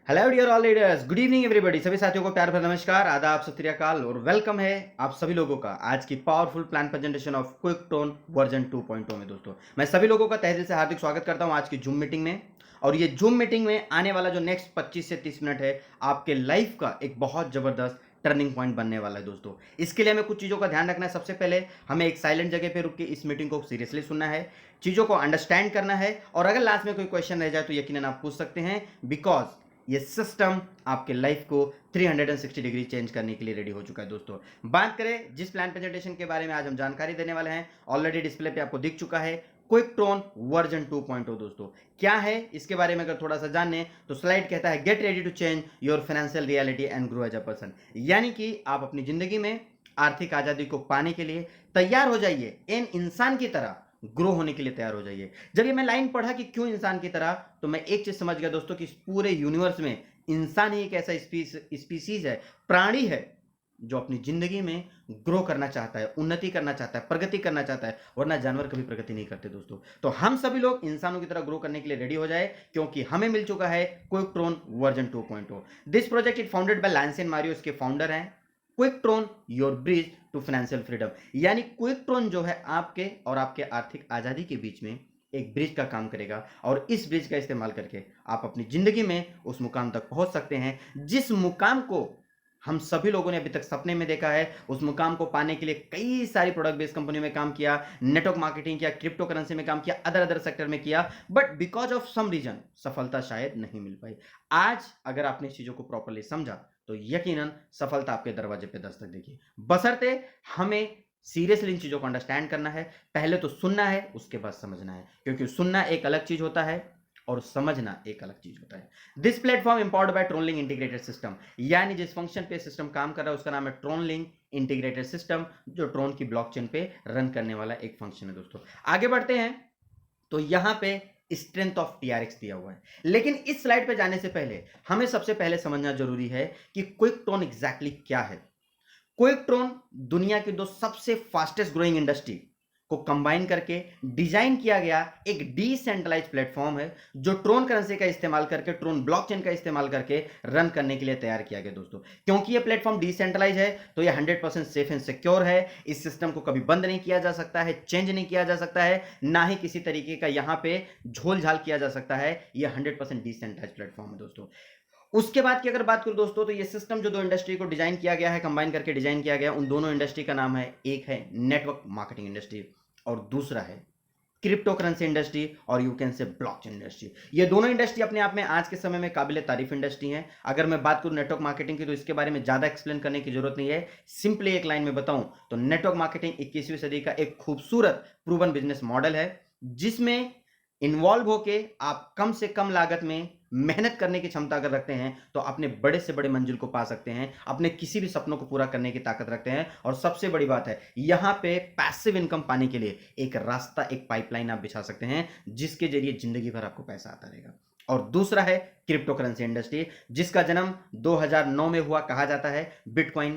Hello dear all leaders, good evening everybody. सभी साथियों को प्यार भरा नमस्कार, आदाब, सत श्री अकाल और वेलकम है आप सभी लोगों का आज की powerful plan presentation of quick tone version 2.0 में। दोस्तों, मैं सभी लोगों का तहे दिल से हार्दिक स्वागत करता हूं आज की जूम मीटिंग में। और ये जूम मीटिंग में आने वाला जो नेक्स्ट 25 से 30 मिनट है, आपके लाइफ का एक बहुत जबरदस्त टर्निंग पॉइंट बनने वाला है। दोस्तों, इसके लिए हमें कुछ चीज़ों का ध्यान रखना है। सबसे पहले हमें एक साइलेंट जगह पे रुक के इस मीटिंग को सीरियसली सुनना है, चीज़ों को अंडरस्टैंड करना है, और अगर लास्ट में कोई क्वेश्चन रह जाए तो यकीनन आप पूछ सकते हैं, बिकॉज ये सिस्टम आपके लाइफ को 360 डिग्री चेंज करने के लिए रेडी हो चुका है। दोस्तों, बात करें जिस प्लान प्रेजेंटेशन के बारे में आज हम जानकारी देने वाले हैं, ऑलरेडी डिस्प्ले पे आपको दिख चुका है, क्विक टोन वर्जन 2.0। दोस्तों, क्या है इसके बारे में अगर थोड़ा सा जानने तो स्लाइड कहता है get ready to change your financial reality and grow as a person. यानी कि आप अपनी जिंदगी में आर्थिक आजादी को पाने के लिए तैयार हो जाइए, इन इंसान की तरह ग्रो होने के लिए तैयार हो जाइए। जब ये मैं लाइन पढ़ा कि क्यों इंसान की तरह, तो मैं एक चीज समझ गया दोस्तों कि इस पूरे यूनिवर्स में इंसान ही एक ऐसा स्पीसीज है, प्राणी है, जो अपनी जिंदगी में ग्रो करना चाहता है, उन्नति करना चाहता है, प्रगति करना चाहता है, वरना जानवर कभी प्रगति नहीं करते। दोस्तों, तो हम सभी लोग इंसानों की तरह ग्रो करने के लिए रेडी हो जाए, क्योंकि हमें मिल चुका है quick tone version 2.0। This project is founded by Lanson Mario, इसके फाउंडर हैं। Quick tone your bridge to financial freedom, यानी क्विक टोन जो है आपके और आपके आर्थिक आजादी के बीच में एक ब्रिज का काम करेगा, और इस ब्रिज का इस्तेमाल करके आप अपनी जिंदगी में उस मुकाम तक पहुंच सकते हैं जिस मुकाम को हम सभी लोगों ने अभी तक सपने में देखा है। उस मुकाम को पाने के लिए कई सारी प्रोडक्ट बेस्ड कंपनी में काम किया, नेटवर्क मार्केटिंग किया, क्रिप्टो करेंसी में काम किया, अदर अदर सेक्टर में किया, but because of some reason सफलता शायद नहीं मिल पाई। आज अगर आपने चीजों को प्रॉपरली समझा तो यकीनन सफलता आपके दरवाजे पे दस्तक देगी, बशर्ते हमें सीरियसली इन चीजों को अंडरस्टैंड करना है। पहले तो सुनना है, उसके बाद समझना है, क्योंकि सुनना एक अलग चीज होता है और समझना एक अलग चीज होता है। This platform empowered bye TronLink integrated system, यानी जिस फंक्शन पे सिस्टम काम कर रहा है उसका नाम है ट्रोनलिंक इंटीग्रेटेड सिस्टम, जो ट्रोन की ब्लॉकचेन पे रन करने वाला एक फंक्शन है। दोस्तों, आगे बढ़ते हैं तो यहां पे स्ट्रेंथ ऑफ टीआरएक्स दिया हुआ है, लेकिन इस स्लाइड पे जाने से पहले हमें सबसे पहले समझना जरूरी है कि क्विक टोन एग्जैक्टली क्या है। क्विक टोन दुनिया की दो सबसे फास्टेस्ट ग्रोइंग इंडस्ट्री को कंबाइन करके डिजाइन किया गया एक डिसेंट्रलाइज्ड प्लेटफॉर्म है, जो ट्रोन करेंसी का इस्तेमाल करके, ट्रोन ब्लॉकचेन का इस्तेमाल करके रन करने के लिए तैयार किया गया। दोस्तों, क्योंकि ये प्लेटफॉर्म डिसेंट्रलाइज है तो ये 100% सेफ एंड सिक्योर है। इस सिस्टम को कभी बंद नहीं किया जा सकता है, चेंज नहीं किया जा सकता है, ना ही किसी तरीके का यहां पे झोल झाल किया जा सकता है। ये 100% डिसेंट्रलाइज्ड प्लेटफॉर्म है। दोस्तों, उसके बाद की अगर बात करूं दोस्तों, तो ये सिस्टम जो दो इंडस्ट्री को डिजाइन किया गया है, कंबाइन करके डिजाइन किया गया, उन दोनों इंडस्ट्री का नाम है, एक है नेटवर्क मार्केटिंग इंडस्ट्री और दूसरा है क्रिप्टो करेंसी इंडस्ट्री, और you can say blockchain industry. ये दोनों इंडस्ट्री अपने आप में आज के समय में काबिल तारीफ इंडस्ट्री हैं। अगर मैं बात करूं नेटवर्क मार्केटिंग की, तो इसके बारे में ज्यादा एक्सप्लेन करने की जरूरत नहीं है। सिंपली एक लाइन में बताऊं तो नेटवर्क मार्केटिंग 21वीं सदी का एक खूबसूरत प्रूवन बिजनेस मॉडल है, जिसमें इन्वॉल्व होके आप कम से कम लागत में मेहनत करने की क्षमता अगर रखते हैं तो अपने बड़े से बड़े मंजिल को पा सकते हैं, अपने किसी भी सपनों को पूरा करने की ताकत रखते हैं। और सबसे बड़ी बात है, यहां पे पैसिव इनकम पाने के लिए एक रास्ता, एक पाइपलाइन आप बिछा सकते हैं, जिसके जरिए जिंदगी भर आपको पैसा आता रहेगा। और दूसरा है क्रिप्टो करेंसी इंडस्ट्री, जिसका जन्म 2009 में हुआ कहा जाता है। बिटकॉइन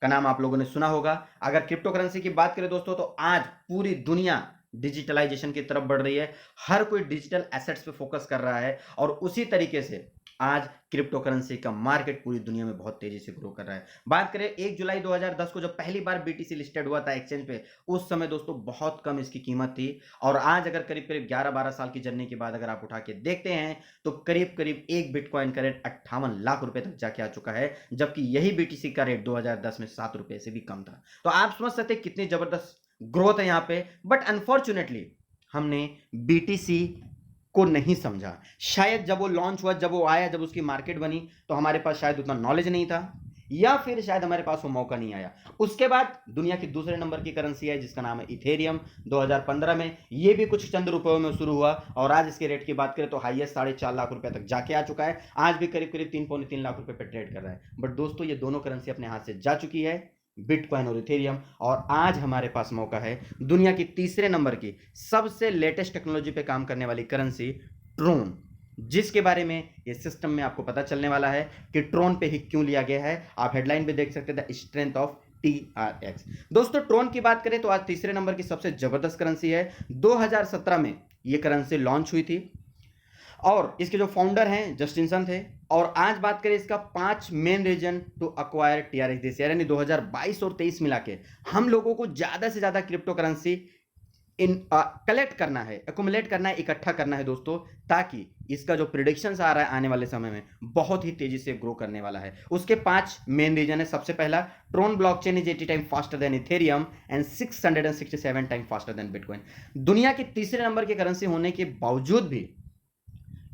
का नाम आप लोगों ने सुना होगा। अगर क्रिप्टो करेंसी की बात करें दोस्तों, तो आज पूरी दुनिया डिजिटलाइजेशन की तरफ बढ़ रही है, हर कोई डिजिटल एसेट्स पे फोकस कर रहा है, और उसी तरीके से आज क्रिप्टो करेंसी का मार्केट पूरी दुनिया में बहुत तेजी से ग्रो कर रहा है। बात करें 1 जुलाई 2010 को जब पहली बार बीटीसी लिस्टेड हुआ था एक्सचेंज पे, उस समय दोस्तों बहुत कम इसकी कीमत थी, और आज अगर करीब करीब 11-12 साल की जर्नी के बाद अगर आप उठा के देखते हैं तो करीब करीब एक बिटकॉइन का रेट 58 लाख रुपए तक जाके आ चुका है, जबकि यही बीटीसी का रेट 2010 में 7 रुपए से भी कम था। तो आप समझ सकते हैं कितनी जबरदस्त ग्रोथ है यहां पे। बट अनफॉर्चुनेटली हमने बीटीसी को नहीं समझा। शायद जब वो लॉन्च हुआ, जब वो आया, जब उसकी मार्केट बनी, तो हमारे पास शायद उतना नॉलेज नहीं था, या फिर शायद हमारे पास वो मौका नहीं आया। उसके बाद दुनिया की दूसरे नंबर की करेंसी है जिसका नाम है इथेरियम। 2015 में ये भी कुछ चंद रुपयों में शुरू हुआ, और आज इसके रेट की बात करें तो हाईएस्ट 4.5 लाख रुपए तक जाके आ चुका है। आज भी करीब करीब 3.3 लाख रुपए पे ट्रेड कर रहा है। बट दोस्तों, ये दोनों करेंसी अपने हाथ से जा चुकी है, बिटकॉइन और इथेरियम, और आज हमारे पास मौका है दुनिया की तीसरे नंबर की सबसे लेटेस्ट टेक्नोलॉजी पे काम करने वाली करेंसी ट्रोन, जिसके बारे में ये सिस्टम में आपको पता चलने वाला है कि ट्रोन पे ही क्यों लिया गया है। आप हेडलाइन पे देख सकते थे, स्ट्रेंथ ऑफ टीआरएक्स। दोस्तों, ट्रोन की बात करें तो आज तीसरे नंबर की सबसे जबरदस्त करेंसी है। 2017 में ये करेंसी लॉन्च हुई थी, और इसके जो फाउंडर हैं जस्टिन सन थे, और आज बात करें इसका 5 main reason to acquire TRX this year, यानी 2022 और 23 मिला के हम लोगों को ज्यादा से ज्यादा क्रिप्टो करेंसी कलेक्ट करना है, एक्युमुलेट करना है, इकट्ठा करना है दोस्तों, ताकि इसका जो प्रिडिक्शंस आ रहा है आने वाले समय में बहुत ही तेजी से ग्रो करने वाला है। उसके 5 मेन रीजन है। सबसे पहला, Tron blockchain is 80 time faster than Ethereum and 667 time faster than bitcoin. दुनिया के तीसरे नंबर की करेंसी होने के बावजूद भी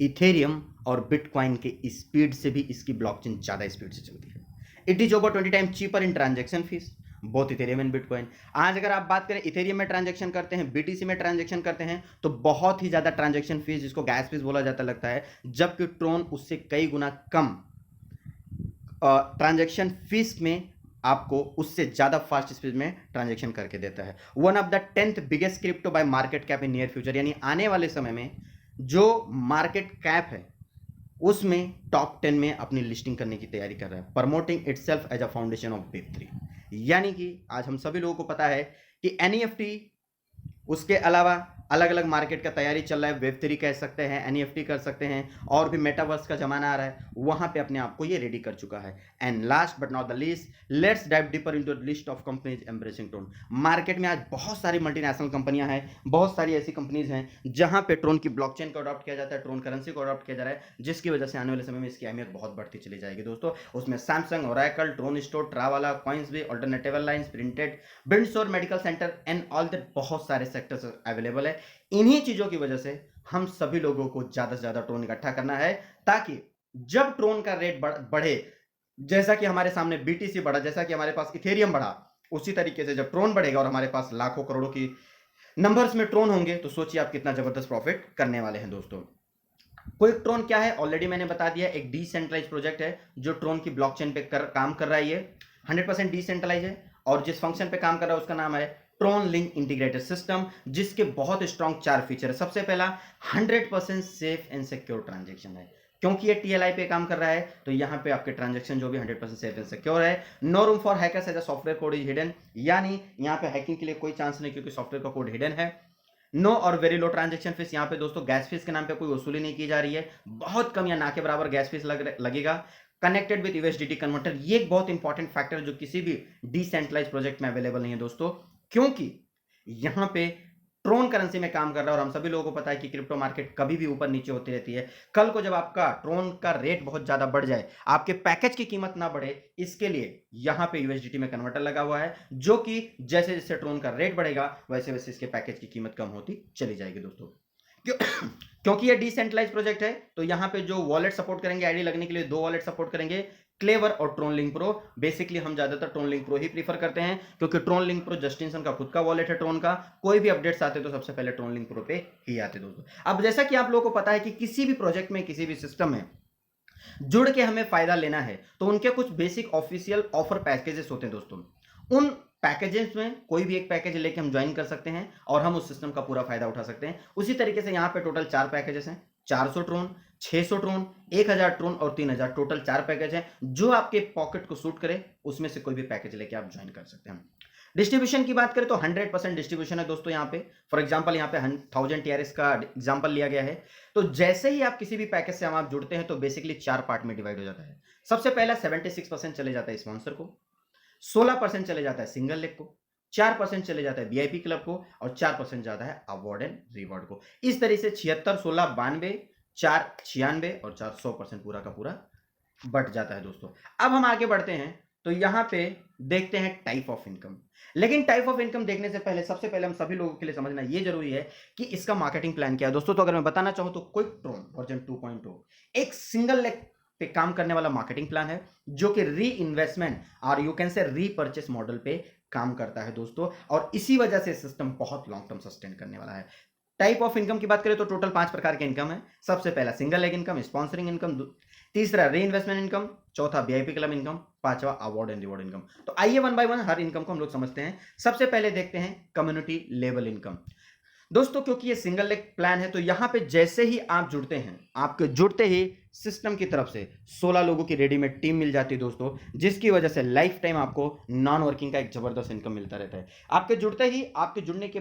इथेरियम और बिटकॉइन के स्पीड से भी इसकी ब्लॉकचेन ज्यादा स्पीड से चलती है। It is over 20 time cheaper in transaction fees, both Ethereum and bitcoin. आज अगर आप बात करें इथेरियम में ट्रांजैक्शन करते हैं, बीटीसी में ट्रांजैक्शन करते हैं, तो बहुत ही ज्यादा ट्रांजैक्शन फीस, जिसको गैस फीस बोला जाता लगता है, जबकि ट्रोन उससे कई गुना कम ट्रांजैक्शन फीस में आपको उससे ज्यादा फास्ट स्पीड में ट्रांजैक्शन करके देता है। One of the 10th biggest crypto bye market cap in near future, यानी आने वाले समय में जो मार्केट कैप है उसमें टॉप 10 में अपनी लिस्टिंग करने की तैयारी कर रहा है, promoting itself as a foundation of वेब3। यानी कि आज हम सभी लोगों को पता है कि एनईएफटी, उसके अलावा अलग अलग मार्केट का तैयारी चल रहा है, वेब3 कह सकते हैं, एनईएफटी कर सकते हैं, और भी मेटावर्स का जमाना आ रहा है, वहां पे अपने आप को ये रेडी कर चुका है। And last but not the least, let's dive deeper into the list of companies embracing Tron. Market में आज बहुत सारी मल्टीनेशनल कंपनियां हैं, बहुत सारी ऐसी कंपनीज हैं जहां पे ट्रोन की ब्लॉकचेन को अडॉप्ट किया जाता है, ट्रोन करेंसी को अडॉप्ट किया जा रहा है, जिसकी वजह से आने वाले समय में इसकी अहमियत बहुत बढ़ती चली जाएगी दोस्तों। उसमें Samsung, Oracle, Tron store, Travala, Coinsbee, alternative airlines, printed, बिंडसोर, medical centre and all that, बहुत सारे सेक्टर्स अवेलेबल है। इन्हीं चीजों की वजह से हम सभी लोगों को ज्यादा से ज्यादा ट्रोन इकट्ठा करना है, ताकि जब ट्रोन का रेट बढ़े, जैसा कि हमारे सामने बीटीसी बढ़ा, जैसा कि हमारे पास इथेरियम बढ़ा, उसी तरीके से जब ट्रोन बढ़ेगा और हमारे पास लाखों करोड़ों की नंबर्स में ट्रोन होंगे, तो सोचिए आप कितना जबरदस्त प्रॉफिट करने वाले हैं दोस्तों। क्विक ट्रोन क्या है, ऑलरेडी मैंने बता दिया, एक डिसेंट्रलाइज प्रोजेक्ट है जो ट्रोन की ब्लॉकचेन पे काम कर रहा है। ये 100% डिसेंट्रलाइज है, और जिस फंक्शन पे काम कर रहा है उसका नाम है ट्रोन लिंक इंटीग्रेटेड सिस्टम, जिसके बहुत स्ट्रॉन्ग 4 फीचर है। सबसे पहला, 100% सेफ एंड सिक्योर ट्रांजेक्शन है, क्योंकि ये टीएलआई पे काम कर रहा है, तो यहाँ पे आपके ट्रांजेक्शन जो भी 100% सेफ एंड सिक्योर है। No room for hackers as a software code is hidden, यानी यहाँ पे हैकिंग के लिए कोई चांस नहीं, क्योंकि सॉफ्टवेयर का कोड हिडन है। नो और वेरी लो ट्रांजेक्शन फीस, यहाँ पे दोस्तों गैस फीस के नाम पे कोई वसूली नहीं की जा रही है, बहुत कम या ना के बराबर गैस फीस लगेगा। कनेक्टेड विद यूएसडीटी कन्वर्टर, ये एक बहुत इंपॉर्टेंट फैक्टर जो किसी भी डिसेंट्रलाइज प्रोजेक्ट में अवेलेबल नहीं है दोस्तों, क्योंकि यहां पे ट्रोन करेंसी में काम कर रहा है, और हम सभी लोगों को पता है कि क्रिप्टो मार्केट कभी भी ऊपर नीचे होती रहती है। कल को जब आपका ट्रोन का रेट बहुत ज्यादा बढ़ जाए, आपके पैकेज की कीमत ना बढ़े, इसके लिए यहां पे यूएसडीटी में कन्वर्टर लगा हुआ है, जो कि जैसे जैसे ट्रोन का रेट बढ़ेगा वैसे वैसे इसके पैकेज की कीमत कम होती चली जाएगी दोस्तों। क्योंकि ये डिसेंट्रलाइज प्रोजेक्ट है, तो यहां पे जो वॉलेट सपोर्ट करेंगे, आईडी लगने के लिए 2 वॉलेट सपोर्ट करेंगे, क्लेवर और ट्रोन लिंक प्रो। बेसिकली हम ज्यादातर ट्रोन लिंक प्रो ही प्रीफर करते हैं, क्योंकि ट्रोन लिंक प्रो जस्टिनसन का खुद का वॉलेट है ट्रोन का, कोई भी अपडेट्स आते तो सबसे पहले ट्रोन लिंक प्रो पे ही आते दोस्तों। अब जैसा कि आप लोगों को पता है कि किसी भी प्रोजेक्ट में, किसी भी सिस्टम में जुड़ के हमें फायदा लेना है, तो उनके कुछ बेसिक ऑफिशियल ऑफर पैकेजेस होते हैं दोस्तों। उन पैकेजेस में कोई भी एक पैकेज लेके हम ज्वाइन कर सकते हैं और हम उस सिस्टम का पूरा फायदा उठा सकते हैं। उसी तरीके से यहाँ पे टोटल 4 पैकेजेस हैं, 400 ट्रोन, 600 ट्रोन, 1000 ट्रोन और 3000, टोटल 4 पैकेज हैं। जो आपके पॉकेट को सूट करे उसमें से कोई भी पैकेज लेके आप ज्वाइन कर सकते हैं। डिस्ट्रीब्यूशन की बात करें तो 100% डिस्ट्रीब्यूशन है दोस्तों। यहाँ पे फॉर एग्जांपल यहाँ पे 1000 टीआरएस का एग्जांपल लिया गया है। तो जैसे ही आप किसी भी पैकेज से आप जुड़ते हैं तो बेसिकली 4 पार्ट में डिवाइड हो जाता है। सबसे पहला 76% चले जाता है स्पॉन्सर को, 16% चले जाता है सिंगल लेग को, 4% चले जाता है वीआईपी क्लब को, और 4% जाता है अवार्ड एंड रिवॉर्ड को। इस तरीके से 76, 16, 92, 4, 96 और 4, 100% पूरा का पूरा बढ़ जाता है दोस्तों। अब हम आगे बढ़ते हैं तो यहां पे देखते हैं टाइप ऑफ इनकम। लेकिन टाइप ऑफ इनकम देखने से पहले सबसे पहले हम सभी लोगों के लिए समझना ये जरूरी है कि इसका मार्केटिंग प्लान क्या है दोस्तों। तो अगर मैं बताना चाहूं तो क्विक ट्रोन वर्जन 2.0 एक सिंगल लेग पे काम करने वाला मार्केटिंग प्लान है, जो कि री इन्वेस्टमेंट और you can say repurchase model पे काम करता है दोस्तों, और इसी वजह से सिस्टम बहुत लॉन्ग टर्म सस्टेन करने वाला है। टाइप ऑफ इनकम की बात करें तो टोटल 5 प्रकार के इनकम है। सबसे पहला single leg income, sponsoring income, तीसरा री इन्वेस्टमेंट इनकम, चौथा वीआईपी क्लब इनकम, पांचवा अवार्ड एंड रिवॉर्ड इनकम। तो आइए 1 बाय 1 हर इनकम को हम लोग समझते हैं। सबसे पहले देखते हैं कम्युनिटी लेवल इनकम। दोस्तों क्योंकि ये सिंगल लेग प्लान है तो यहां पे जैसे ही आप जुड़ते हैं, आपके जुड़ते ही सिस्टम की तरफ से 16 लोगों की रेडीमेड टीम मिल जाती है दोस्तों, जिसकी वजह से लाइफ टाइम आपको नॉन वर्किंग का एक जबरदस्त इनकम मिलता रहता है। आपके जुड़ते ही, आपके जुड़ने के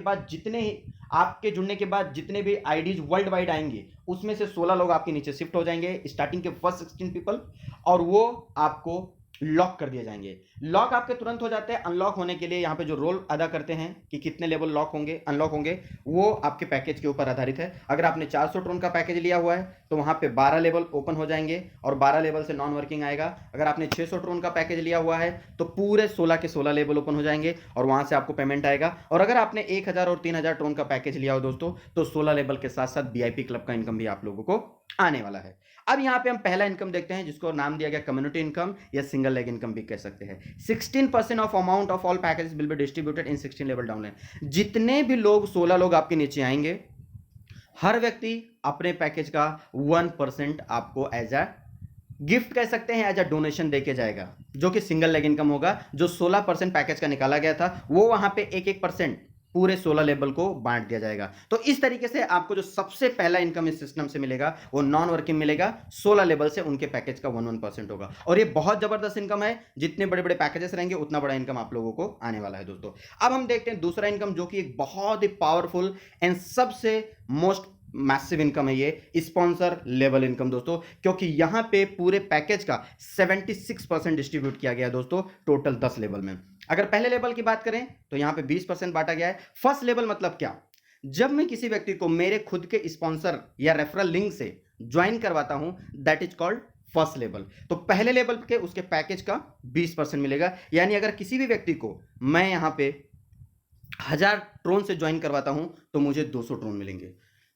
बाद जितने भी आईडीज वर्ल्ड वाइड आएंगे, उसमें से 16 लोग आपके नीचे शिफ्ट हो जाएंगे, स्टार्टिंग के फर्स्ट 16 पीपल, और वो आपको लॉक कर दिए जाएंगे। लॉक आपके तुरंत हो जाते हैं। अनलॉक होने के लिए यहाँ पे जो रोल अदा करते हैं कि कितने लेवल लॉक होंगे, अनलॉक होंगे, वो आपके पैकेज के ऊपर आधारित है। अगर आपने 400 ट्रोन का पैकेज लिया हुआ है तो वहां पे 12 लेवल ओपन हो जाएंगे और 12 लेवल से नॉन वर्किंग आएगा। अगर आपने 600 ट्रोन का पैकेज लिया हुआ है तो पूरे 16 के 16 लेवल ओपन हो जाएंगे और वहां से आपको पेमेंट आएगा। और अगर आपने 1000 और 3000 ट्रोन का पैकेज लिया हो दोस्तों, तो 16 लेवल के साथ साथ वीआईपी क्लब का इनकम भी आप लोगों को आने वाला है। अब यहां पे हम पहला इनकम देखते हैं, जिसको नाम दिया गया कम्युनिटी इनकम या सिंगल लेग इनकम भी कह सकते हैं। 16% of amount of all packages will be distributed in 16 level downline. जितने भी लोग 16 लोग आपके नीचे आएंगे, हर व्यक्ति अपने पैकेज का 1% आपको एज अ गिफ्ट कह सकते हैं, एज अ डोनेशन देके जाएगा, जो कि सिंगल लेग इनकम होगा। जो 16% पैकेज का निकाला गया था, वो वहां पे 1-1% पूरे 16 लेवल को बांट दिया जाएगा। तो इस तरीके से आपको जो सबसे पहला इनकम इस सिस्टम से मिलेगा वो नॉन वर्किंग मिलेगा। 16 लेवल से उनके पैकेज का 1-1% होगा और ये बहुत जबरदस्त इनकम है। जितने बड़े बड़े पैकेजेस रहेंगे उतना बड़ा इनकम आप लोगों को आने वाला है दोस्तों। अब हम देखते हैं दूसरा इनकम, जो कि एक बहुत ही पावरफुल एंड सबसे मोस्ट मैसिव इनकम है, ये स्पॉन्सर लेवल इनकम दोस्तों, क्योंकि यहां पे पूरे पैकेज का 76% डिस्ट्रीब्यूट किया गया है दोस्तों, टोटल 10 लेवल में। अगर पहले लेवल की बात करें तो यहां पे 20% बांटा गया है। फर्स्ट लेवल मतलब क्या? जब मैं किसी व्यक्ति को मेरे खुद के स्पॉन्सर या रेफरल लिंक से ज्वाइन करवाता हूं, that is called first level. तो पहले लेवल के उसके पैकेज का 20% मिलेगा। यानी अगर किसी भी व्यक्ति को मैं यहां पे 1000 ट्रोन से ज्वाइन करवाता हूं तो मुझे 200 ट्रोन मिलेंगे।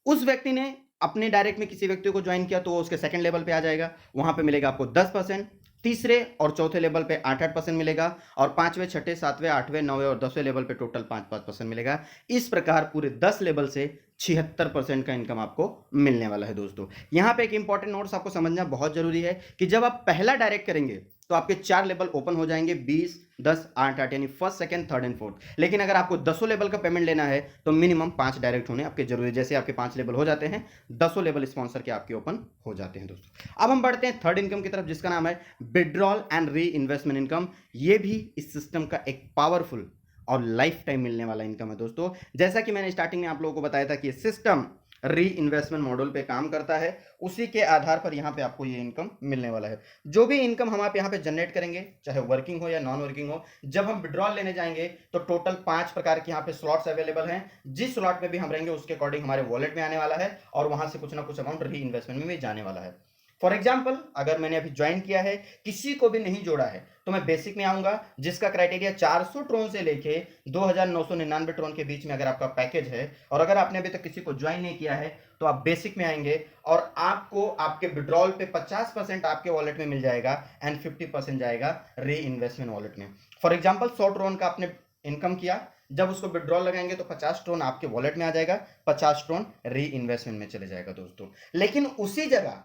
उस व्यक्ति ने अपने डायरेक्ट में किसी व्यक्ति को ज्वाइन किया तो वो उसके सेकंड लेवल पे आ जाएगा, वहां पे मिलेगा आपको 10%। तीसरे और चौथे लेवल पे 8-8% मिलेगा और पांचवें, छठे, सातवें, आठवें, नौवें और 10वें लेवल पे टोटल 5-5% मिलेगा। इस प्रकार पूरे 10 लेवल से 76% का इनकम आपको मिलने वाला है दोस्तों। यहां पे एक इंपॉर्टेंट नोट्स आपको समझना बहुत जरूरी है कि जब आप पहला डायरेक्ट करेंगे तो आपके 4 लेवल ओपन हो जाएंगे, 20, 10, 8, 8, यानी first, second, third and fourth. लेकिन अगर आपको 10 लेवल का पेमेंट लेना है तो मिनिमम 5 डायरेक्ट होने आपके जरूरी। जैसे आपके 5 लेवल हो जाते हैं, 10 लेवल स्पॉन्सर के आपके ओपन हो जाते हैं दोस्तों। अब हम बढ़ते हैं थर्ड इनकम की तरफ, जिसका नाम है withdrawal and re investment income. ये भी इस सिस्टम का एक पावरफुल और लाइफ टाइम मिलने वाला इनकम है दोस्तों। जैसा कि मैंने स्टार्टिंग में आप लोगों को बताया था कि सिस्टम री इन्वेस्टमेंट मॉडल पे काम करता है, उसी के आधार पर यहां पे आपको ये इनकम मिलने वाला है। जो भी इनकम हम आप यहां पे जनरेट करेंगे, चाहे वर्किंग हो या नॉन वर्किंग हो, जब हम विड्रॉल लेने जाएंगे तो टोटल 5 प्रकार के यहां पे स्लॉट्स अवेलेबल हैं। जिस स्लॉट में भी हम रहेंगे उसके अकॉर्डिंग हमारे वॉलेट में आने वाला है और वहां से कुछ ना कुछ अमाउंट री इन्वेस्टमेंट में भी जाने वाला है। फॉर एग्जाम्पल, अगर मैंने अभी ज्वाइन किया है, किसी को भी नहीं जोड़ा है, तो मैं बेसिक में आऊंगा, जिसका क्राइटेरिया 400 ट्रोन से लेके 2999 ट्रोन के बीच में अगर आपका पैकेज है, और अगर आपने अभी तक किसी को ज्वाइन नहीं किया है तो आप बेसिक में आएंगे और आपको आपके विड्रॉल पे 50% आपके वॉलेट में मिल जाएगा एंड 50% जाएगा री इन्वेस्टमेंट वॉलेट में। फॉर एग्जाम्पल 100 ट्रोन का आपने इनकम किया, जब उसको विड्रॉल लगाएंगे तो 50 ट्रोन आपके वॉलेट में आ जाएगा, 50 ट्रोन री इन्वेस्टमेंट में चले जाएगा दोस्तों। लेकिन उसी जगह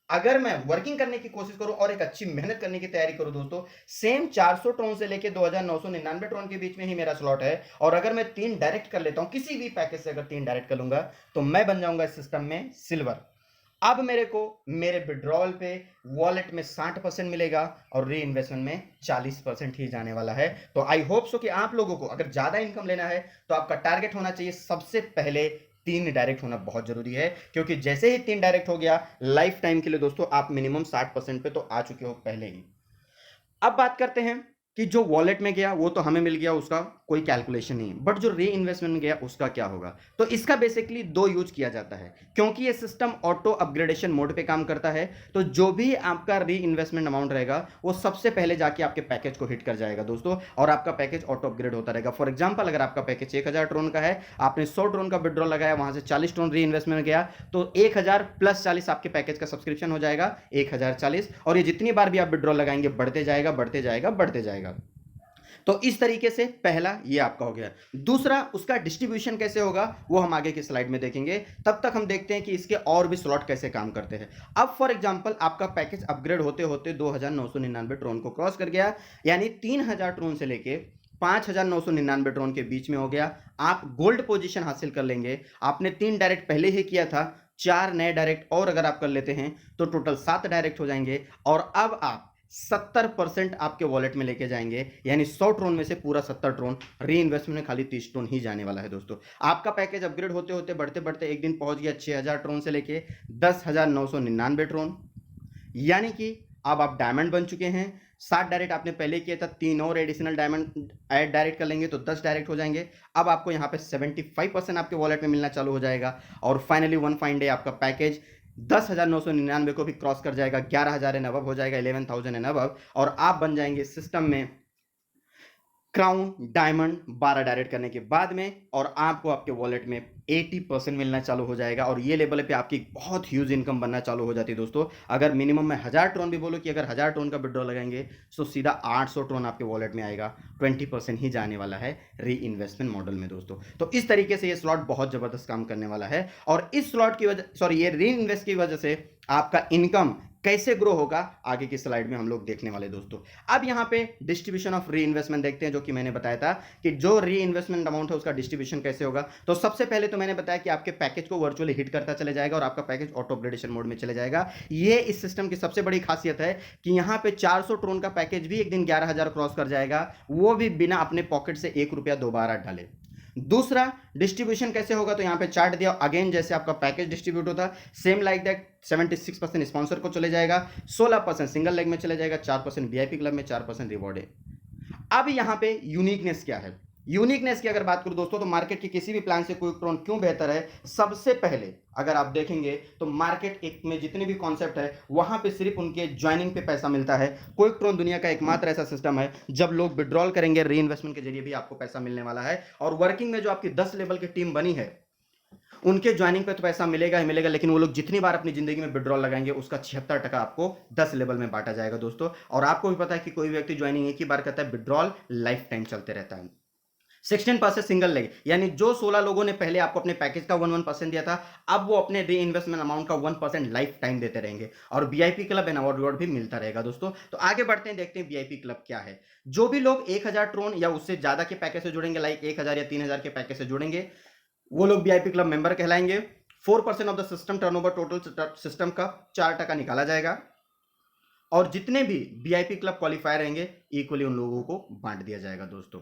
अगर मैं वर्किंग करने की कोशिश करूं और एक अच्छी मेहनत करने की तैयारी करूं दोस्तों, सेम 400 ट्रोन से लेके 2999 ट्रोन के बीच में ही मेरा स्लॉट है, और अगर मैं 3 डायरेक्ट कर लेता हूं किसी भी पैकेज से, अगर 3 डायरेक्ट कर लूंगा तो मैं बन जाऊंगा इस सिस्टम में सिल्वर। अब मेरे को मेरे विड्रॉल पे वॉलेट में 60% मिलेगा और री इन्वेस्टमेंट में 40% ही जाने वाला है। तो आई होप सो कि आप लोगों को अगर ज्यादा इनकम लेना है तो आपका टारगेट होना चाहिए सबसे पहले 3 डायरेक्ट होना बहुत जरूरी है, क्योंकि जैसे ही 3 डायरेक्ट हो गया, लाइफ टाइम के लिए दोस्तों आप मिनिमम 60% पे तो आ चुके हो पहले ही। अब बात करते हैं कि जो वॉलेट में गया वो तो हमें मिल गया, उसका कोई कैलकुलेशन नहीं, बट जो री इन्वेस्टमेंट में गया उसका क्या होगा। तो इसका बेसिकली 2 यूज किया जाता है, क्योंकि ये सिस्टम ऑटो अपग्रेडेशन मोड पे काम करता है। तो जो भी आपका री इन्वेस्टमेंट अमाउंट रहेगा वो सबसे पहले जाके आपके पैकेज को हिट कर जाएगा दोस्तों, और आपका पैकेज ऑटो अपग्रेड होता रहेगा। फॉर एग्जाम्पल, अगर आपका पैकेज 1000 ट्रोन का है, आपने 100 ट्रोन का विड्रॉल लगाया, वहां से 40 ट्रोन री इन्वेस्टमेंट गया, तो 1000 प्लस 40 आपके पैकेज का सब्सक्रिप्शन हो जाएगा 1040, और ये जितनी बार भी आप विड्रॉल लगाएंगे बढ़ते जाएगा, बढ़ते जाएगा, बढ़ते जाएगा। तो इस तरीके से पहला ये आपका हो गया। दूसरा, उसका डिस्ट्रीब्यूशन कैसे होगा वो हम आगे की स्लाइड में देखेंगे। तब तक हम देखते हैं कि इसके और भी स्लॉट कैसे काम करते हैं। अब फॉर एग्जांपल, आपका पैकेज अपग्रेड होते होते 2999 ट्रोन को क्रॉस कर गया, यानी 3000 ट्रोन से लेके 5,999 ड्रोन के बीच में हो गया। आप गोल्ड पोजीशन हासिल कर लेंगे। आपने 3 डायरेक्ट पहले ही किया था, 4 नए डायरेक्ट और अगर आप कर लेते हैं तो टोटल 7 डायरेक्ट हो जाएंगे और अब आप 70% आपके वॉलेट में लेके जाएंगे, यानी 100 ट्रोन में से पूरा 70 ट्रोन री इन्वेस्टमेंट में खाली 30 ट्रोन ही जाने वाला है दोस्तों। आपका पैकेज अपग्रेड होते होते बढ़ते बढ़ते एक दिन पहुंच गया 6,000 ट्रोन से लेके 10,999 ट्रोन, यानी कि अब आप डायमंड बन चुके हैं। 7 डायरेक्ट आपने पहले किया था, 3 और एडिशनल डायमंड ऐड डायरेक्ट कर लेंगे तो 10 डायरेक्ट हो जाएंगे। अब आपको यहाँ पे 75% आपके वॉलेट में मिलना चालू हो जाएगा और फाइनली वन फाइन डे आपका पैकेज 10,999 को भी क्रॉस कर जाएगा, 11,000 एंड अबव हो जाएगा, 11,000 एंड अबव, और आप बन जाएंगे सिस्टम में क्राउन डायमंड 12 डायरेक्ट करने के बाद में, और आपको आपके वॉलेट में 80% मिलना चालू हो जाएगा और ये लेवल पे आपकी बहुत ह्यूज इनकम बनना चालू हो जाती है दोस्तों। अगर मिनिमम में 1000 ट्रोन भी बोलो कि अगर 1000 ट्रोन का विड्रॉ लगाएंगे तो सीधा 800 ट्रोन आपके वॉलेट में आएगा, 20% ही जाने वाला है री इन्वेस्टमेंट मॉडल में दोस्तों। तो इस तरीके से ये स्लॉट बहुत जबरदस्त काम करने वाला है और इस स्लॉट की वजह, सॉरी, ये री इन्वेस्ट की वजह से आपका इनकम कैसे ग्रो होगा आगे की स्लाइड में हम लोग देखने वाले दोस्तों। अब यहां पे डिस्ट्रीब्यूशन ऑफ री इन्वेस्टमेंट देखते हैं, जो कि मैंने बताया था कि जो री इन्वेस्टमेंट अमाउंट है उसका डिस्ट्रीब्यूशन कैसे होगा। तो सबसे पहले तो मैंने बताया कि आपके पैकेज को वर्चुअली हिट करता चले जाएगा और आपका पैकेज ऑटो अपग्रेडेशन मोड में चले जाएगा। ये इस सिस्टम की सबसे बड़ी खासियत है कि यहां पे 400 ट्रोन का पैकेज भी एक दिन 11,000 क्रॉस कर जाएगा, वो भी बिना अपने पॉकेट से 1 रुपया दोबारा डाले। दूसरा, डिस्ट्रीब्यूशन कैसे होगा, तो यहां पे चार्ट दिया अगेन, जैसे आपका पैकेज डिस्ट्रीब्यूट होता है सेम लाइक दैट, 76% स्पॉन्सर को चले जाएगा, 16% सिंगल लेग में चले जाएगा, 4% वीआईपी क्लब में, 4% रिवॉर्ड है। अब यहां पे यूनिकनेस क्या है, यूनिकनेस की अगर बात करूं दोस्तों तो मार्केट के किसी भी प्लान से क्विक ट्रोन क्यों बेहतर है। सबसे पहले अगर आप देखेंगे तो मार्केट एक में जितने भी कॉन्सेप्ट है वहां पे सिर्फ उनके ज्वाइनिंग पे पैसा मिलता है। क्विक ट्रोन दुनिया का एकमात्र ऐसा सिस्टम है जब लोग विड्रॉल करेंगे री इन्वेस्टमेंट के जरिए भी आपको पैसा मिलने वाला है, और वर्किंग में जो आपकी 10 लेवल की टीम बनी है उनके ज्वाइनिंग पे तो पैसा मिलेगा ही मिलेगा, लेकिन वो लोग जितनी बार अपनी जिंदगी में विड्रॉल लगाएंगे उसका 76% आपको 10 लेवल में बांटा जाएगा दोस्तों। और आपको भी पता है कि कोई व्यक्ति ज्वाइनिंग एक ही बार करता है, विड्रॉल लाइफ टाइम चलते रहता है। 16% सिंगल लेग, यानी जो 16 लोगों ने पहले आपको अपने पैकेज का 1% दिया था, अब वो अपने री इन्वेस्टमेंट अमाउंट का 1% लाइफ टाइम देते रहेंगे और VIP club and award reward भी मिलता रहेगा दोस्तों। तो आगे बढ़ते हैं, देखते हैं वीआईपी क्लब क्या है। जो भी लोग 1000 ट्रोन या उससे ज्यादा के पैकेज से जुड़ेंगे, लाइक 1000 या 3000 के पैकेज से जुड़ेंगे, वो लोग वीआईपी क्लब मेंबर कहलाएंगे। 4% of the system turnover total system का 4% निकाला जाएगा और जितने भी वीआईपी क्लब क्वालिफायर रहेंगे इक्वली उन लोगों को बांट दिया जाएगा दोस्तों।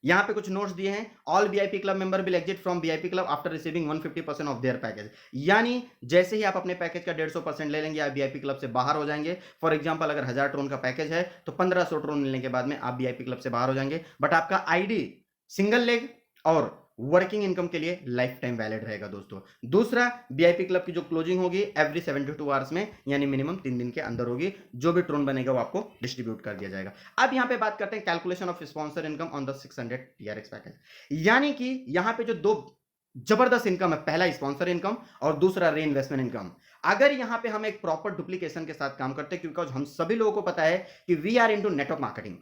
यहां पे कुछ नोट्स दिए हैं, all VIP club member will exit from VIP club after receiving 150% of their package, यानी जैसे ही आप अपने पैकेज का 150% ले लेंगे आप वीआईपी क्लब से बाहर हो जाएंगे। फॉर एग्जांपल अगर 1000 ट्रोन का पैकेज है तो 1500 ट्रोन मिलने के बाद में आप वीआईपी क्लब से बाहर हो जाएंगे, बट आपका आईडी सिंगल लेग और वर्किंग इनकम के लिए लाइफ टाइम वैलिड रहेगा दोस्तों। दूसरा, वीआईपी क्लब की जो क्लोजिंग होगी एवरी 72 आवर्स में, यानी मिनिमम 3 दिन के अंदर होगी। जो भी ट्रोन बनेगा वो आपको डिस्ट्रीब्यूट कर दिया जाएगा। अब यहां पे बात करते हैं calculation of sponsor income on the 600 TRX package, यानी कि यहां पे जो दो जबरदस्त इनकम है, पहला स्पॉन्सर इनकम और दूसरा री इन्वेस्टमेंट इनकम। अगर यहां पे हम एक प्रॉपर डुप्लीकेशन के साथ काम करते हैं, क्योंकि हम सभी लोगों को पता है कि we are into network marketing,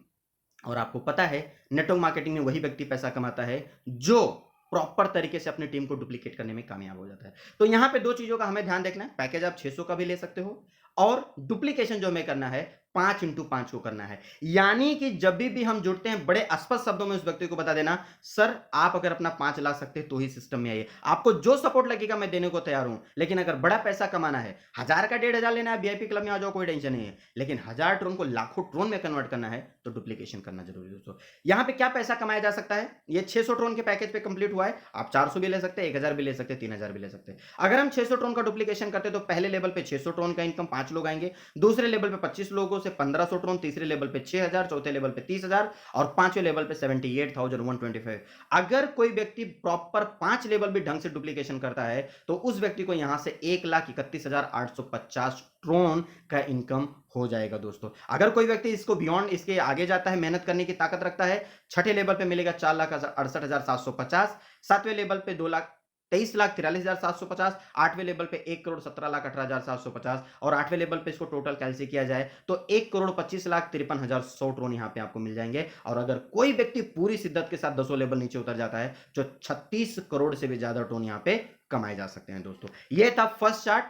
और आपको पता है नेटवर्क मार्केटिंग में वही व्यक्ति पैसा कमाता है जो प्रॉपर तरीके से अपनी टीम को डुप्लीकेट करने में कामयाब हो जाता है। तो यहां पे दो चीजों का हमें ध्यान रखना है, पैकेज आप 600 का भी ले सकते हो और डुप्लीकेशन जो हमें करना है 5x5 को करना है, यानी कि जब भी हम जुड़ते हैं बड़े स्पष्ट शब्दों में उस व्यक्ति को बता देना, सर आप अगर अपना 5 ला सकते हैं तो ही सिस्टम में आइए, आपको जो सपोर्ट लगेगा मैं देने को तैयार हूं, लेकिन अगर बड़ा पैसा कमाना है, 1000 का 1500 लेना है, वीआईपी क्लब में आ जाओ, कोई टेंशन नहीं है, लेकिन 1000 ट्रोन को लाखों ट्रोन में कन्वर्ट करना है तो डुप्लीकेशन करना जरूरी है दोस्तों। यहां पे क्या पैसा कमाया जा सकता है, ये 600 ट्रोन के पैकेज पे कंप्लीट हुआ है, आप 400 भी ले सकते हैं, 1000 भी ले सकते हैं, 3000 भी ले सकते हैं। अगर हम 600 ट्रोन का डुप्लीकेशन करते हैं तो पहले लेवल पे 600 ट्रोन का इनकम 5 लोग आएंगे, दूसरे लेवल पे 25 लोगों से 1500 ट्रोन, तीसरे लेवल पे 6000, चौथे लेवल पे 30000 और पांचवें लेवल पे 78,125। अगर कोई व्यक्ति प्रॉपर 5 लेवल भी ढंग से डुप्लीकेशन करता है तो उस व्यक्ति को यहां से 1,31,850 ट्रोन का इनकम हो जाएगा दोस्तों। अगर कोई व्यक्ति इसको बियॉन्ड, इसके आगे जाता है, मेहनत करने की ताकत रखता है, छठे लेवल पे मिलेगा 4,68,750, सातवें लेवल पे 2,23,43,750, आठवें लेवल पे 1,17,18,750 और आठवें लेवल पे इसको टोटल कैलसी किया जाए तो 1,25,53,100 ट्रोन यहां पे आपको मिल जाएंगे। और अगर कोई व्यक्ति पूरी शिद्दत के साथ 10 लेवल नीचे उतर जाता है तो 36 करोड़ से भी ज्यादा ट्रोन यहां पे कमाए जा सकते हैं दोस्तों। यह था फर्स्ट चार्ट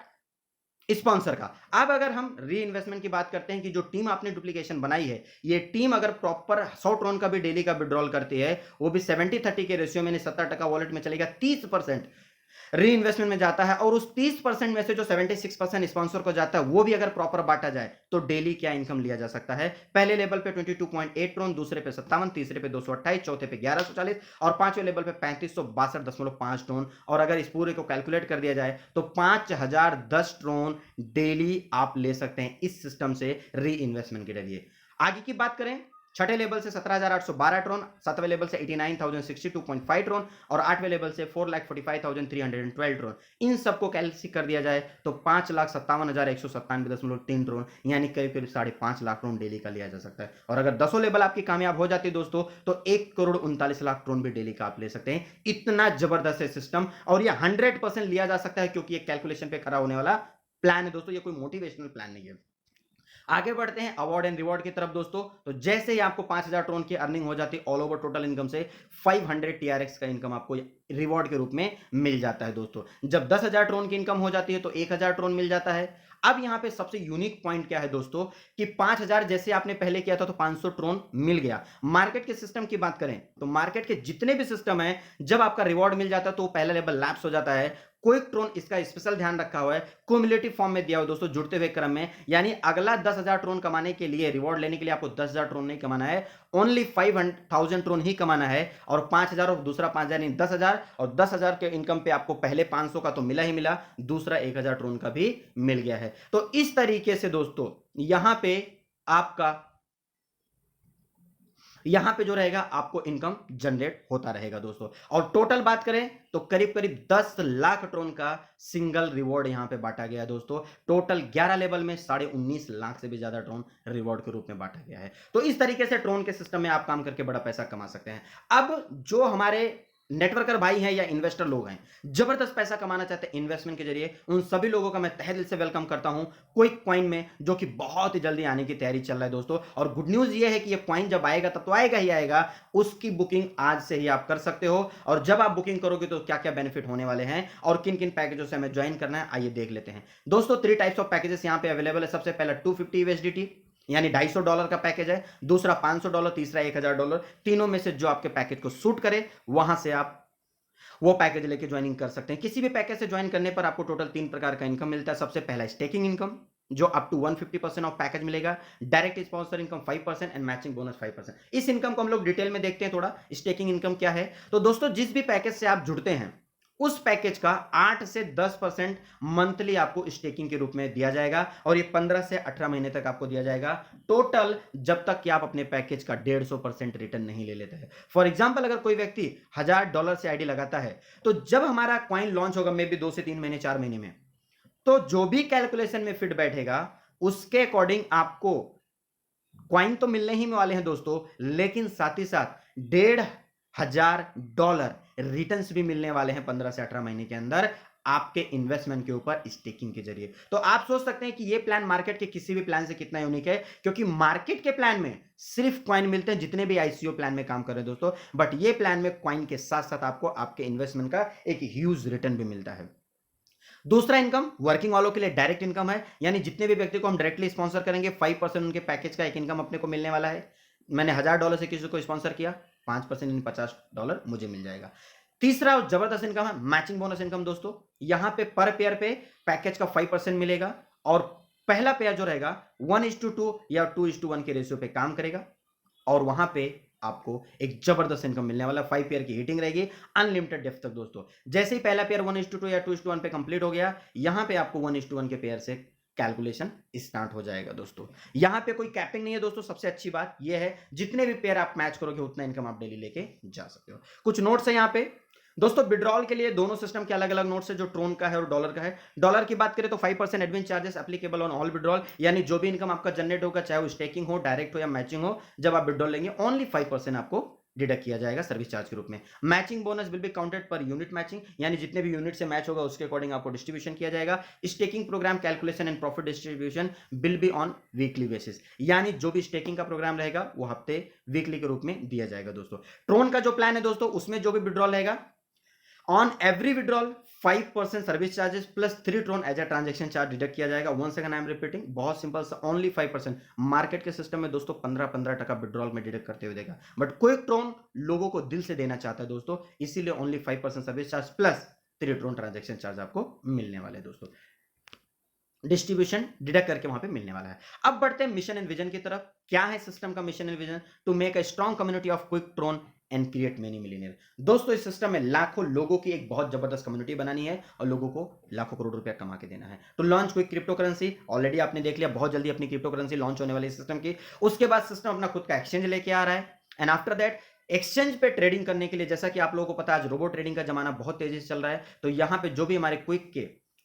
स्पॉन्सर का। अब अगर हम री इन्वेस्टमेंट की बात करते हैं कि जो टीम आपने डुप्लीकेशन बनाई है, ये टीम अगर प्रॉपर 100 ट्रोन का भी डेली का विड्रॉल करती है, वो भी 70-30 के रेशियो में, 70% वॉलेट में चलेगा, 30% री इन्वेस्टमेंट में जाता है, और उस 30% में से जो 76% स्पॉन्सर को जाता है वो भी अगर प्रॉपर बांटा जाए तो डेली क्या इनकम लिया जा सकता है। पहले लेवल पे 22.8 ट्रोन, दूसरे पे 57, तीसरे पे 228, चौथे पे 1140 और पांचवें लेवल पे 3562.5 ट्रोन। और अगर इस पूरे को कैलकुलेट कर दिया जाए तो 5010 ट्रोन डेली आप ले सकते हैं इस सिस्टम से री इन्वेस्टमेंट के जरिए। आगे की बात करें, छठे लेवल से 17,812 ट्रोन, सातवें लेवल से 89,062.5 ट्रोन और आठवें लेवल से 4,45,312 ट्रोन। इन सबको कैलसी कर दिया जाए तो 5,57,197.3 ट्रोन, यानी करीब करीब 5.5 लाख ट्रोन डेली का लिया जा सकता है। और अगर 10 लेवल आपकी कामयाब हो जाती है दोस्तों, तो 1,39,00,000 ट्रोन भी डेली का आप ले सकते हैं। इतना जबरदस्त है सिस्टम, और ये 100% लिया जा सकता है क्योंकि ये कैलकुलेशन पे खड़ा होने वाला प्लान है दोस्तों, ये कोई मोटिवेशनल प्लान नहीं है। आगे बढ़ते हैं अवार्ड एंड रिवॉर्ड की तरफ दोस्तों। तो जैसे ही आपको 5,000 ट्रोन की अर्निंग हो जाती है, ऑल ओवर टोटल इनकम से 500 टीआरएक्स का इनकम आपको रिवॉर्ड के रूप में मिल जाता है दोस्तों। जब 10,000 ट्रोन की इनकम हो जाती है तो 1,000 ट्रोन मिल जाता है। अब यहां पे सबसे यूनिक पॉइंट क्या है दोस्तों कि 5,000 जैसे आपने पहले किया था तो 500 ट्रोन मिल गया। मार्केट के सिस्टम की बात करें तो मार्केट के जितने भी सिस्टम है, जब आपका रिवॉर्ड मिल जाता है तो पहला लेवल लैप्स हो जाता है। क्विक ट्रोन इसका स्पेशल ध्यान रखा हुआ है, क्यूमुलेटिव फॉर्म में दिया हुआ दोस्तों, जुड़ते हुए क्रम में, यानी अगला 10,000 ट्रोन कमाने के लिए, रिवॉर्ड लेने के लिए आपको 10,000 ट्रोन नहीं कमाना है, ओनली 5,000 ट्रोन ही कमाना है। और 5,000 और दूसरा 5,000 यानी 10,000, और 10,000 के इनकम पे आपको पहले 500 का तो मिला ही मिला, दूसरा 1,000 ट्रोन का भी मिल गया है। तो इस तरीके से दोस्तों यहां पे आपका, यहां पे जो रहेगा आपको इनकम जनरेट होता रहेगा दोस्तों। और टोटल बात करें तो करीब करीब 10 लाख ट्रोन का सिंगल रिवॉर्ड यहां पे बांटा गया है दोस्तों। टोटल 11 लेवल में 19.5 लाख से भी ज्यादा ट्रोन रिवॉर्ड के रूप में बांटा गया है। तो इस तरीके से ट्रोन के सिस्टम में आप काम करके बड़ा पैसा कमा सकते हैं। अब जो हमारे नेटवर्कर भाई हैं या इन्वेस्टर लोग हैं, जबरदस्त पैसा कमाना चाहते हैं इन्वेस्टमेंट के जरिए, उन सभी लोगों का मैं तहे दिल से वेलकम करता हूं क्विक कॉइन में, जो कि बहुत ही जल्दी आने की तैयारी चल रहा है दोस्तों। और गुड न्यूज ये है कि ये कॉइन जब आएगा तब तो आएगा ही आएगा, उसकी बुकिंग आज से ही आप कर सकते हो। और जब आप बुकिंग करोगे तो क्या क्या बेनिफिट होने वाले हैं और किन किन पैकेजों से हमें ज्वाइन करना है, आइए देख लेते हैं दोस्तों। 3 टाइप्स ऑफ पैकेजेस यहां पे अवेलेबल है। सबसे पहला $250 यानी $250 का पैकेज है, दूसरा $500, तीसरा $1,000। तीनों में से जो आपके पैकेज को सूट करे वहां से आप वो पैकेज लेके ज्वाइनिंग कर सकते हैं। किसी भी पैकेज से ज्वाइन करने पर आपको टोटल 3 प्रकार का इनकम मिलता है। सबसे पहला स्टेकिंग इनकम, जो अप टू 150% ऑफ पैकेज मिलेगा। Direct sponsor income 5% and matching bonus 5%। इस इनकम को हम लोग डिटेल में देखते हैं थोड़ा, स्टेकिंग इनकम क्या है। तो दोस्तों जिस भी पैकेज से आप जुड़ते हैं उस पैकेज का 8 से 10% मंथली आपको स्टेकिंग के रूप में दिया जाएगा, और ये 15 से 18 महीने तक आपको दिया जाएगा टोटल, जब तक कि आप अपने पैकेज का 150% रिटर्न नहीं ले लेते हैं। फॉर एग्जांपल अगर कोई व्यक्ति $1,000 से आईडी लगाता है, तो जब हमारा कॉइन लॉन्च होगा मे बी 2 से 3 महीने 4 महीने में, तो जो भी कैलकुलेशन में फिट बैठेगा उसके अकॉर्डिंग आपको कॉइन तो मिलने ही वाले हैं दोस्तों, लेकिन साथ ही साथ $1,500 रिटर्न्स भी मिलने वाले हैं 15 से 18 महीने के अंदर आपके इन्वेस्टमेंट के ऊपर स्टेकिंग के जरिए। तो आप सोच सकते हैं कि ये प्लान मार्केट के किसी भी प्लान से कितना यूनिक है, क्योंकि मार्केट के प्लान में सिर्फ कॉइन मिलते हैं जितने भी आईसीओ प्लान में काम कर रहे हैं दोस्तों, बट ये प्लान में कॉइन के साथ साथ आपको आपके इन्वेस्टमेंट का एक ह्यूज रिटर्न भी मिलता है। दूसरा इनकम वर्किंग वालों के लिए डायरेक्ट इनकम है, यानी जितने भी व्यक्ति को हम डायरेक्टली स्पॉन्सर करेंगे 5% उनके पैकेज का एक इनकम अपने को मिलने वाला है। मैंने $1,000 से किसी को स्पॉन्सर किया, 5% यानी $50 मुझे मिल जाएगा। तीसरा जबरदस्त इनकम है मैचिंग बोनस इनकम दोस्तों। यहां पे पर पेयर पे पैकेज का 5% मिलेगा, और पहला पेयर जो रहेगा 1:2 या 2:1 के रेशियो पे काम करेगा, और वहां पे आपको एक जबरदस्त इनकम मिलने वाला। 5 पेयर की हिटिंग रहेगी अनलिमिटेड डेप्थ तक दोस्तों। जैसे ही पहला पेयर 1:2 या 2:1 पे कंप्लीट हो गया, यहां पे आपको 1:1 के पेयर से कैलकुलेशन स्टार्ट हो जाएगा दोस्तों। यहां पे कोई कैपिंग नहीं है दोस्तों। सबसे अच्छी बात यह है जितने भी पेयर आप मैच करोगे उतना इनकम आप डेली लेके जा सकते हो। कुछ नोट्स है यहां पे दोस्तों, विड्रॉल के लिए दोनों सिस्टम के अलग अलग नोट्स है, जो ट्रोन का है और डॉलर का है। डॉलर की बात करें तो 5% admin charges applicable on all withdrawal, यानी जो भी इनकम आपका जनरेट होगा, चाहे वो स्टेकिंग हो, डायरेक्ट हो या मैचिंग हो, जब आप विड्रॉल लेंगे ओनली 5% आपको डिडक्ट किया जाएगा सर्विस चार्ज के रूप में। Matching bonus will be counted per unit matching, यानी जितने भी यूनिट से मैच होगा उसके अकॉर्डिंग आपको डिस्ट्रीब्यूशन किया जाएगा। Staking program calculation and profit distribution will be on weekly basis, यानी जो भी स्टेकिंग का प्रोग्राम रहेगा वो हफ्ते वीकली के रूप में दिया जाएगा दोस्तों। ट्रोन का जो प्लान है दोस्तों, उसमें जो भी विड्रॉल रहेगा on every withdrawal 5% service charges plus 3 Tron as a transaction charge deduct किया जाएगा। One second I am repeating, बहुत सिंपल सा, ओनली 5%। मार्केट के सिस्टम में दोस्तों 15-15% विड्रॉल में डिडक्ट करते हुए देगा, बट क्विक ट्रोन लोगों को दिल से देना चाहता है दोस्तों, इसीलिए only 5% service charge plus 3 Tron transaction charge आपको मिलने वाले हैं दोस्तों, डिस्ट्रीब्यूशन डिडक्ट करके वहां पे मिलने वाला है। अब बढ़ते हैं मिशन एंड विजन की तरफ। क्या है सिस्टम का mission and vision? To make a strong community of quick Tron and create many millionaire. दोस्तों इस सिस्टम में लाखों लोगों की एक बहुत जबरदस्त कम्युनिटी बनानी है और लोगों को लाखों करोड़ रुपया कमा के देना है। तो launch quick crypto currency, already आपने देख लिया, बहुत जल्दी अपनी क्रिप्टो करेंसी लॉन्च होने वाली है सिस्टम की। उसके बाद सिस्टम अपना खुद का एक्सचेंज लेके आ रहा है, एंड आफ्टर दैट एक्सचेंज पे ट्रेडिंग करने के लिए, जैसा कि आप लोगों को पता है आज रोबो ट्रेडिंग का जमाना बहुत तेजी से चल रहा है, तो यहां पे जो भी हमारे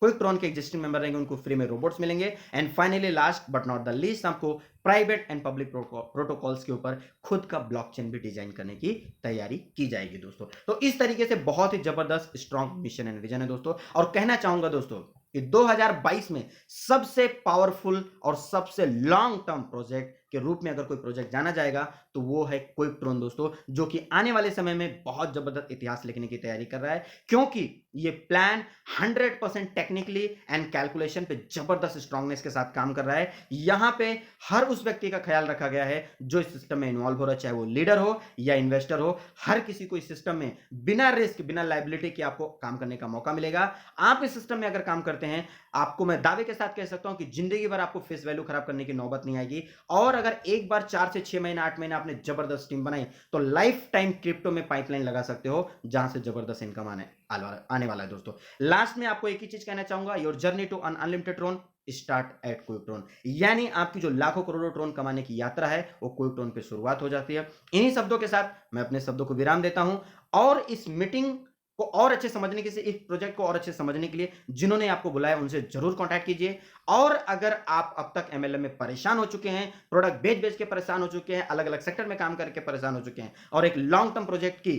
क्विक ट्रॉन के एग्जिस्टिंग मेंबर रहेंगे उनको फ्री में रोबोट्स मिलेंगे। And finally last but not the least, आपको प्राइवेट एंड पब्लिक प्रोटोकॉल्स के ऊपर खुद का ब्लॉकचेन भी डिजाइन करने की तैयारी की जाएगी दोस्तों। तो इस तरीके से बहुत ही जबरदस्त स्ट्रॉन्ग मिशन एंड विजन है दोस्तों। और कहना चाहूंगा दोस्तों कि 2022 में सबसे पावरफुल और सबसे लॉन्ग टर्म प्रोजेक्ट के रूप में अगर कोई प्रोजेक्ट जाना जाएगा तो वो है क्विक ट्रोन दोस्तों, जो कि आने वाले समय में बहुत जबरदस्त इतिहास लिखने की तैयारी कर रहा है, क्योंकि ये प्लान 100% टेक्निकली एंड कैलकुलेशन पे जबरदस्त स्ट्रांगनेस के साथ काम कर रहा है। यहां पे हर उस व्यक्ति का ख्याल रखा गया है जो इस सिस्टम में इन्वॉल्व हो रहा है, चाहे वो लीडर हो या इन्वेस्टर हो, हर किसी को इस सिस्टम में बिना रिस्क बिना लायबिलिटी के आपको काम करने का मौका मिलेगा। आप इस सिस्टम में अगर काम करते हैं, आपको मैं दावे के साथ कह सकता हूं कि जिंदगी भर आपको फेस वैल्यू खराब करने की नौबत नहीं आएगी। और अगर एक बार 4 से 6 महीना 8 महीना आपने जबरदस्त टीम बनाई तो लाइफ टाइम क्रिप्टो में पाइपलाइन लगा सकते हो, जहां से जबरदस्त इनकम आने वाला है दोस्तों। लास्ट में आपको एक ही चीज कहना चाहूंगा, your journey to unlimited Tron start at quick Tron. यानी आपकी जो लाखों करोड़ों ट्रोन कमाने की यात्रा है वो क्विक ट्रोन पे शुरुआत हो जाती है। इन्हीं शब्दों के साथ मैं अपने शब्दों को विराम देता हूं, और इस मीटिंग को और अच्छे समझने के लिए, इस प्रोजेक्ट को और अच्छे समझने के लिए जिन्होंने आपको बुलाया उनसे जरूर कांटेक्ट कीजिए। और अगर आप अब तक एमएलएम में परेशान हो चुके हैं, प्रोडक्ट बेच बेच के परेशान हो चुके हैं, अलग अलग सेक्टर में काम करके परेशान हो चुके हैं और एक लॉन्ग टर्म प्रोजेक्ट की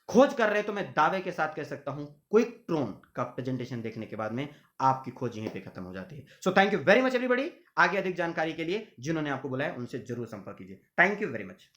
खोज कर रहे हैं, तो मैं दावे के साथ कह सकता हूं क्विक ट्रोन का प्रेजेंटेशन देखने के बाद में आपकी खोज यहीं पे खत्म हो जाती है। So thank you very much everybody. आगे अधिक जानकारी के लिए जिन्होंने आपको बुलाया उनसे जरूर संपर्क कीजिए। Thank you very much.